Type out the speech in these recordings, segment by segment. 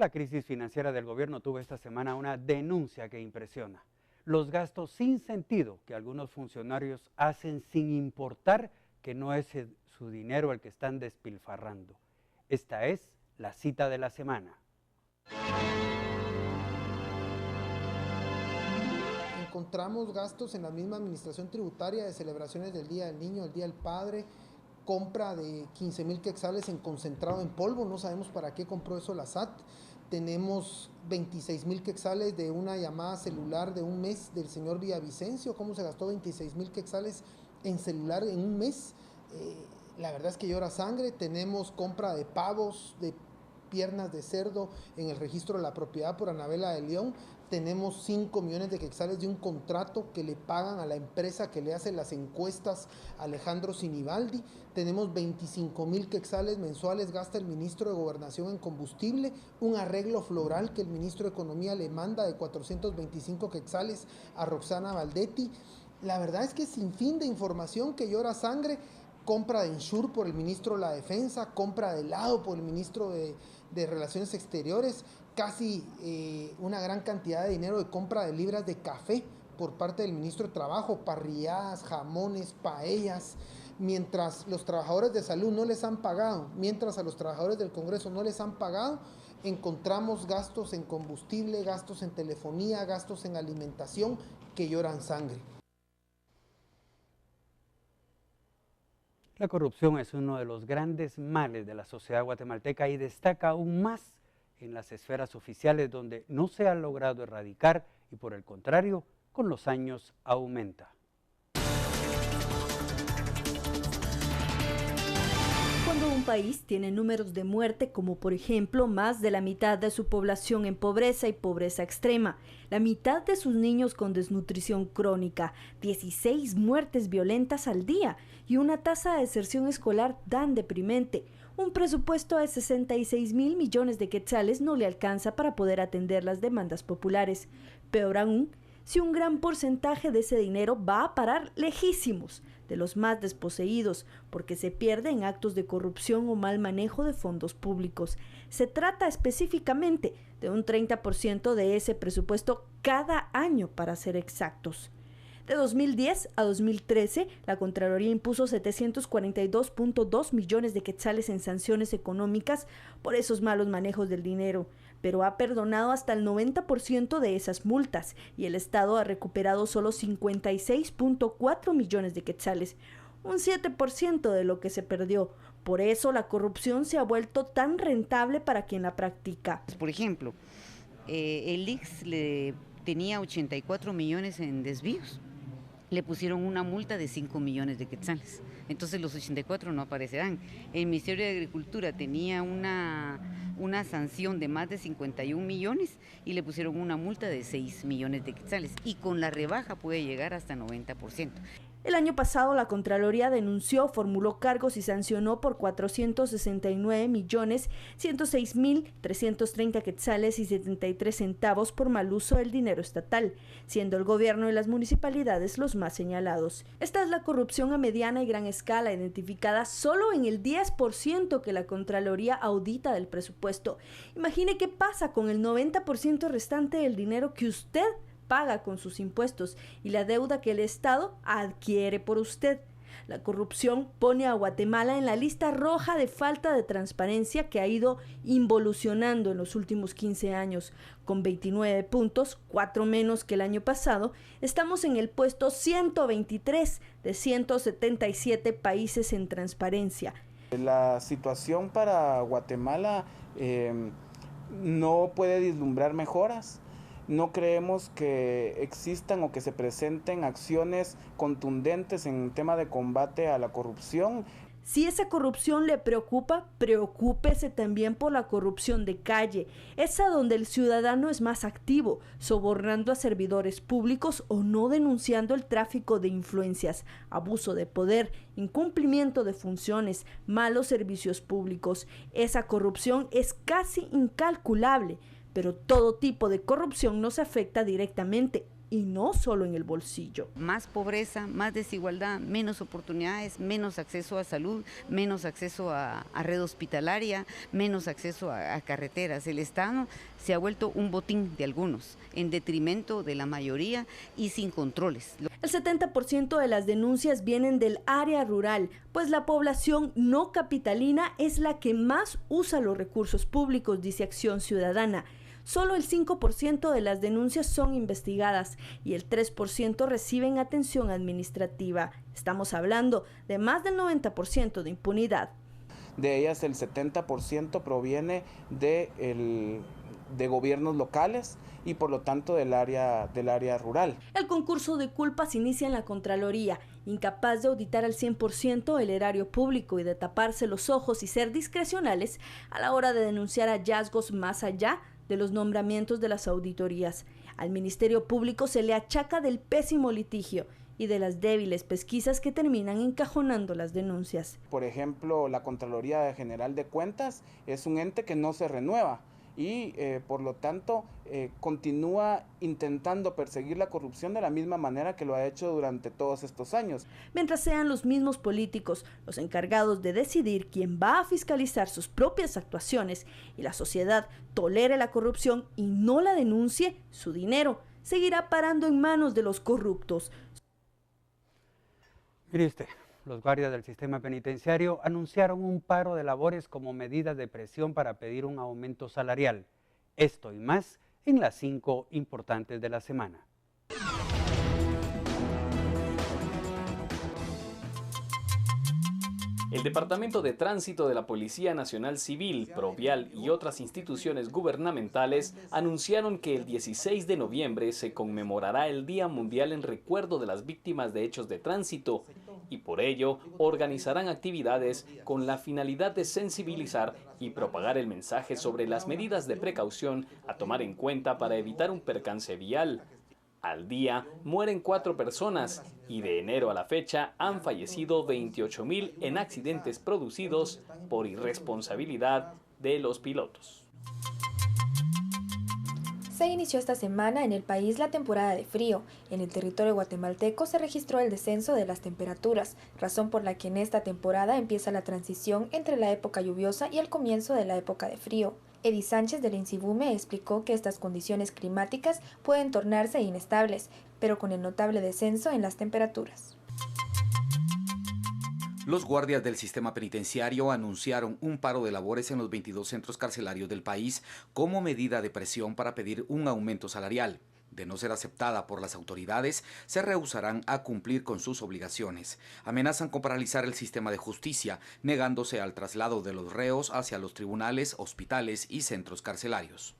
La crisis financiera del gobierno tuvo esta semana una denuncia que impresiona. Los gastos sin sentido que algunos funcionarios hacen sin importar que no es su dinero el que están despilfarrando. Esta es la cita de la semana. Encontramos gastos en la misma administración tributaria de celebraciones del Día del Niño, el Día del Padre, compra de 15,000 quetzales en concentrado en polvo, no sabemos para qué compró eso la SAT. Tenemos 26,000 quetzales de una llamada celular de un mes del señor Villavicencio. ¿Cómo se gastó 26,000 quetzales en celular en un mes? La verdad es que llora sangre. Tenemos compra de pavos, de piernas de cerdo en el registro de la propiedad por Anabela de León. Tenemos 5 millones de quetzales de un contrato que le pagan a la empresa que le hace las encuestas a Alejandro Sinibaldi. Tenemos 25,000 quetzales mensuales gasta el ministro de Gobernación en combustible. Un arreglo floral que el ministro de Economía le manda de 425 quetzales a Roxana Valdetti. La verdad es que sin fin de información que llora sangre. Compra de Ensure por el ministro de la Defensa, compra de helado por el ministro de Relaciones Exteriores, casi una gran cantidad de dinero de compra de libras de café por parte del ministro de Trabajo, parrilladas, jamones, paellas, mientras los trabajadores de salud no les han pagado, mientras a los trabajadores del Congreso no les han pagado, encontramos gastos en combustible, gastos en telefonía, gastos en alimentación que lloran sangre. La corrupción es uno de los grandes males de la sociedad guatemalteca y destaca aún más en las esferas oficiales donde no se ha logrado erradicar y por el contrario, con los años aumenta. Cuando un país tiene números de muerte como por ejemplo más de la mitad de su población en pobreza y pobreza extrema, la mitad de sus niños con desnutrición crónica, 16 muertes violentas al día y una tasa de deserción escolar tan deprimente, un presupuesto de 66,000 millones de quetzales no le alcanza para poder atender las demandas populares. Peor aún, si un gran porcentaje de ese dinero va a parar lejísimos de los más desposeídos, porque se pierde en actos de corrupción o mal manejo de fondos públicos. Se trata específicamente de un 30% de ese presupuesto cada año, para ser exactos. De 2010 a 2013, la Contraloría impuso 742.2 millones de quetzales en sanciones económicas por esos malos manejos del dinero, pero ha perdonado hasta el 90% de esas multas y el Estado ha recuperado solo 56.4 millones de quetzales, un 7% de lo que se perdió. Por eso la corrupción se ha vuelto tan rentable para quien la practica. Por ejemplo, el IX le tenía 84 millones en desvíos. Le pusieron una multa de 5 millones de quetzales. Entonces los 84 no aparecerán. El Ministerio de Agricultura tenía una sanción de más de 51 millones y le pusieron una multa de 6 millones de quetzales. Y con la rebaja puede llegar hasta 90%. El año pasado la Contraloría denunció, formuló cargos y sancionó por 469.106.330 quetzales y 73 centavos por mal uso del dinero estatal, siendo el gobierno y las municipalidades los más señalados. Esta es la corrupción a mediana y gran escala, identificada solo en el 10% que la Contraloría audita del presupuesto. Imagine qué pasa con el 90% restante del dinero que usted paga con sus impuestos y la deuda que el Estado adquiere por usted. La corrupción pone a Guatemala en la lista roja de falta de transparencia que ha ido involucionando en los últimos 15 años. Con 29 puntos, 4 menos que el año pasado, estamos en el puesto 123 de 177 países en transparencia. La situación para Guatemala no puede vislumbrar mejoras. No creemos que existan o que se presenten acciones contundentes en tema de combate a la corrupción. Si esa corrupción le preocupa, preocúpese también por la corrupción de calle, esa donde el ciudadano es más activo, sobornando a servidores públicos o no denunciando el tráfico de influencias, abuso de poder, incumplimiento de funciones, malos servicios públicos. Esa corrupción es casi incalculable, pero todo tipo de corrupción nos afecta directamente y no solo en el bolsillo. Más pobreza, más desigualdad, menos oportunidades, menos acceso a salud, menos acceso a red hospitalaria, menos acceso a carreteras. El Estado se ha vuelto un botín de algunos, en detrimento de la mayoría y sin controles. El 70% de las denuncias vienen del área rural, pues la población no capitalina es la que más usa los recursos públicos, dice Acción Ciudadana. Solo el 5% de las denuncias son investigadas y el 3% reciben atención administrativa. Estamos hablando de más del 90% de impunidad. De ellas el 70% proviene de gobiernos locales y por lo tanto del área rural. El concurso de culpas inicia en la Contraloría, incapaz de auditar al 100% el erario público y de taparse los ojos y ser discrecionales a la hora de denunciar hallazgos más allá de los nombramientos de las auditorías. Al Ministerio Público se le achaca del pésimo litigio y de las débiles pesquisas que terminan encajonando las denuncias. Por ejemplo, la Contraloría General de Cuentas es un ente que no se renueva y por lo tanto continúa intentando perseguir la corrupción de la misma manera que lo ha hecho durante todos estos años. Mientras sean los mismos políticos los encargados de decidir quién va a fiscalizar sus propias actuaciones y la sociedad tolere la corrupción y no la denuncie, su dinero seguirá parando en manos de los corruptos. Mire usted, los guardias del sistema penitenciario anunciaron un paro de labores como medida de presión para pedir un aumento salarial. Esto y más en las 5 importantes de la semana. El Departamento de Tránsito de la Policía Nacional Civil, Provial y otras instituciones gubernamentales anunciaron que el 16 de noviembre se conmemorará el Día Mundial en recuerdo de las víctimas de hechos de tránsito y por ello organizarán actividades con la finalidad de sensibilizar y propagar el mensaje sobre las medidas de precaución a tomar en cuenta para evitar un percance vial. Al día mueren 4 personas y de enero a la fecha han fallecido 28.000 en accidentes producidos por irresponsabilidad de los pilotos. Se inició esta semana en el país la temporada de frío. En el territorio guatemalteco se registró el descenso de las temperaturas, razón por la que en esta temporada empieza la transición entre la época lluviosa y el comienzo de la época de frío. Edi Sánchez del INSIBUME explicó que estas condiciones climáticas pueden tornarse inestables, pero con el notable descenso en las temperaturas. Los guardias del sistema penitenciario anunciaron un paro de labores en los 22 centros carcelarios del país como medida de presión para pedir un aumento salarial. De no ser aceptada por las autoridades, se rehusarán a cumplir con sus obligaciones. Amenazan con paralizar el sistema de justicia, negándose al traslado de los reos hacia los tribunales, hospitales y centros carcelarios.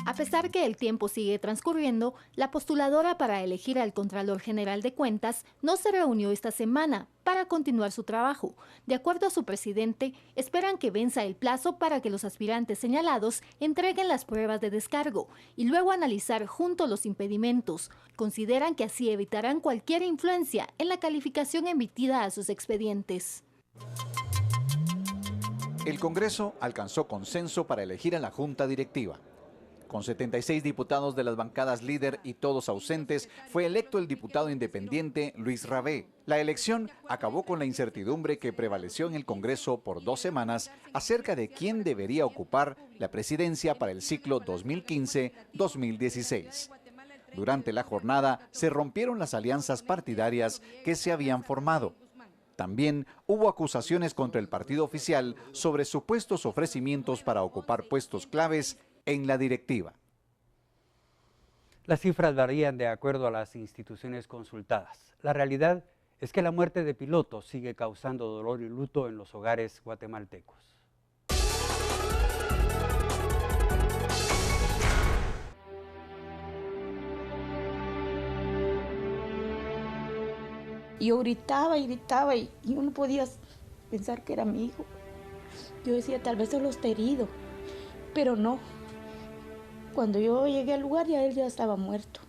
A pesar que el tiempo sigue transcurriendo, la postuladora para elegir al Contralor General de Cuentas no se reunió esta semana para continuar su trabajo. De acuerdo a su presidente, esperan que venza el plazo para que los aspirantes señalados entreguen las pruebas de descargo y luego analizar juntos los impedimentos. Consideran que así evitarán cualquier influencia en la calificación emitida a sus expedientes. El Congreso alcanzó consenso para elegir a la Junta Directiva. Con 76 diputados de las bancadas líder y todos ausentes, fue electo el diputado independiente Luis Rabé. La elección acabó con la incertidumbre que prevaleció en el Congreso por 2 semanas acerca de quién debería ocupar la presidencia para el ciclo 2015-2016. Durante la jornada se rompieron las alianzas partidarias que se habían formado. También hubo acusaciones contra el partido oficial sobre supuestos ofrecimientos para ocupar puestos claves en la directiva. Las cifras varían de acuerdo a las instituciones consultadas. La realidad es que la muerte de pilotos sigue causando dolor y luto en los hogares guatemaltecos. Yo gritaba y gritaba y uno podía pensar que era mi hijo. Yo decía, tal vez solo está herido, pero no. Cuando yo llegué al lugar, ya él ya estaba muerto.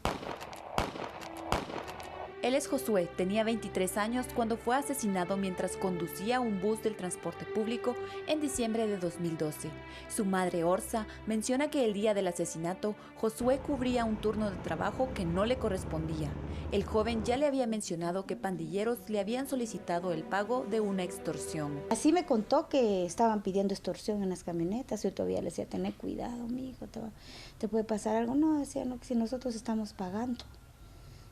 Él es Josué, tenía 23 años cuando fue asesinado mientras conducía un bus del transporte público en diciembre de 2012. Su madre Orsa menciona que el día del asesinato, Josué cubría un turno de trabajo que no le correspondía. El joven ya le había mencionado que pandilleros le habían solicitado el pago de una extorsión. Así me contó que estaban pidiendo extorsión en las camionetas. Yo todavía le decía, tener cuidado, mijo, te puede pasar algo. No, decía, no, que si nosotros estamos pagando.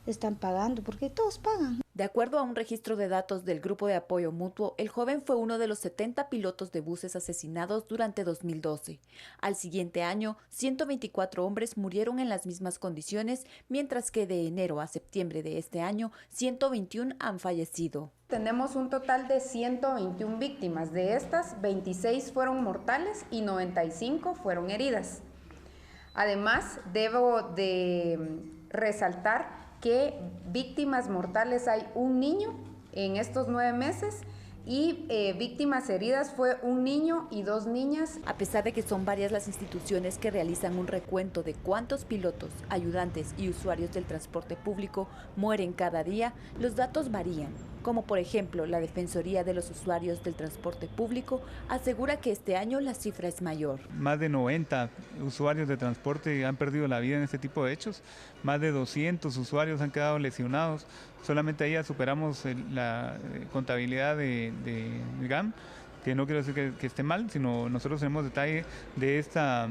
Están pagando, porque todos pagan. De acuerdo a un registro de datos del Grupo de Apoyo Mutuo, el joven fue uno de los 70 pilotos de buses asesinados durante 2012. Al siguiente año, 124 hombres murieron en las mismas condiciones, mientras que de enero a septiembre de este año, 121 han fallecido. Tenemos un total de 121 víctimas. De estas, 26 fueron mortales y 95 fueron heridas. Además, debo de resaltar que víctimas mortales hay un niño en estos 9 meses y víctimas heridas fue un niño y 2 niñas. A pesar de que son varias las instituciones que realizan un recuento de cuántos pilotos, ayudantes y usuarios del transporte público mueren cada día, los datos varían. Como por ejemplo, la Defensoría de los Usuarios del Transporte Público asegura que este año la cifra es mayor. Más de 90 usuarios de transporte han perdido la vida en este tipo de hechos, más de 200 usuarios han quedado lesionados. Solamente ahí ya superamos la contabilidad de GAM, que no quiero decir que esté mal, sino nosotros tenemos detalle de esta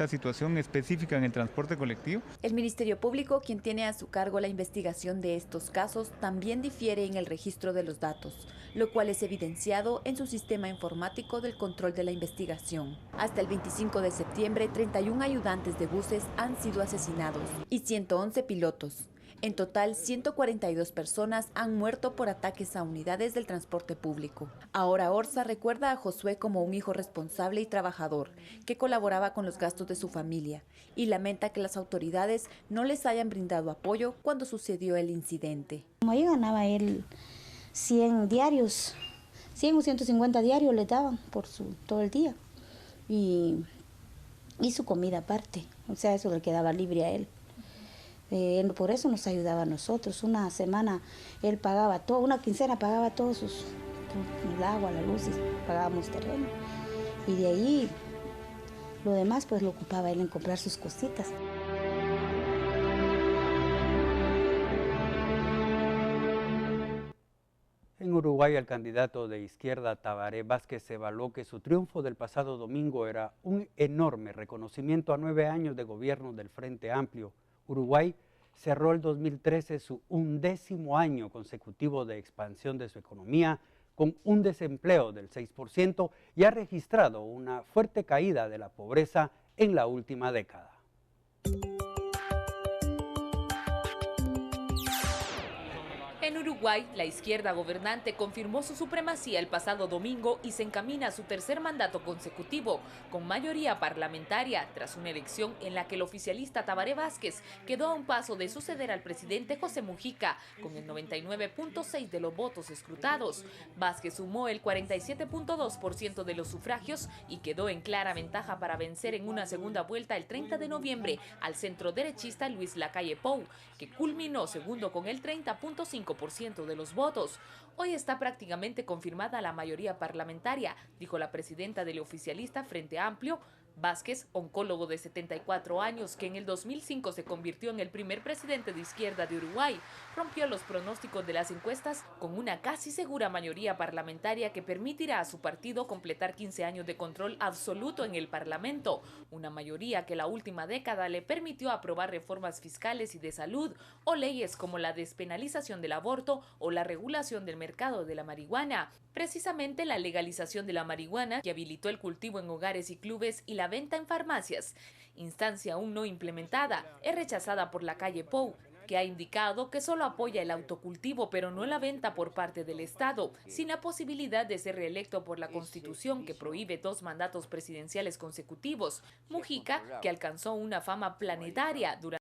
situación específica en el transporte colectivo. El Ministerio Público, quien tiene a su cargo la investigación de estos casos, también difiere en el registro de los datos, lo cual es evidenciado en su sistema informático del control de la investigación. Hasta el 25 de septiembre, 31 ayudantes de buses han sido asesinados y 111 pilotos. En total, 142 personas han muerto por ataques a unidades del transporte público. Ahora Orsa recuerda a Josué como un hijo responsable y trabajador, que colaboraba con los gastos de su familia, y lamenta que las autoridades no les hayan brindado apoyo cuando sucedió el incidente. Como ahí ganaba él 100 diarios, 100 o 150 diarios le daban por todo el día, y su comida aparte, o sea, eso le quedaba libre a él. Por eso nos ayudaba a nosotros. Una semana él pagaba todo, una quincena pagaba todos el agua, la luz, y pagábamos terreno. Y de ahí lo demás pues lo ocupaba él en comprar sus cositas. En Uruguay, el candidato de izquierda Tabaré Vázquez evaluó que su triunfo del pasado domingo era un enorme reconocimiento a 9 años de gobierno del Frente Amplio. Uruguay cerró el 2013 su 11º año consecutivo de expansión de su economía con un desempleo del 6% y ha registrado una fuerte caída de la pobreza en la última década. En Uruguay, la izquierda gobernante confirmó su supremacía el pasado domingo y se encamina a su tercer mandato consecutivo, con mayoría parlamentaria, tras una elección en la que el oficialista Tabaré Vázquez quedó a un paso de suceder al presidente José Mujica, con el 99.6% de los votos escrutados. Vázquez sumó el 47.2% de los sufragios y quedó en clara ventaja para vencer en una segunda vuelta el 30 de noviembre al centroderechista Luis Lacalle Pou, que culminó segundo con el 30.5% de los votos. Hoy está prácticamente confirmada la mayoría parlamentaria, dijo la presidenta del oficialista Frente Amplio. Vázquez, oncólogo de 74 años, que en el 2005 se convirtió en el primer presidente de izquierda de Uruguay, rompió los pronósticos de las encuestas con una casi segura mayoría parlamentaria que permitirá a su partido completar 15 años de control absoluto en el Parlamento, una mayoría que la última década le permitió aprobar reformas fiscales y de salud o leyes como la despenalización del aborto o la regulación del mercado de la marihuana. Precisamente la legalización de la marihuana, que habilitó el cultivo en hogares y clubes y la venta en farmacias, instancia aún no implementada, es rechazada por Lacalle Pou, que ha indicado que solo apoya el autocultivo pero no la venta por parte del Estado, sin la posibilidad de ser reelecto por la Constitución que prohíbe 2 mandatos presidenciales consecutivos. Mujica, que alcanzó una fama planetaria durante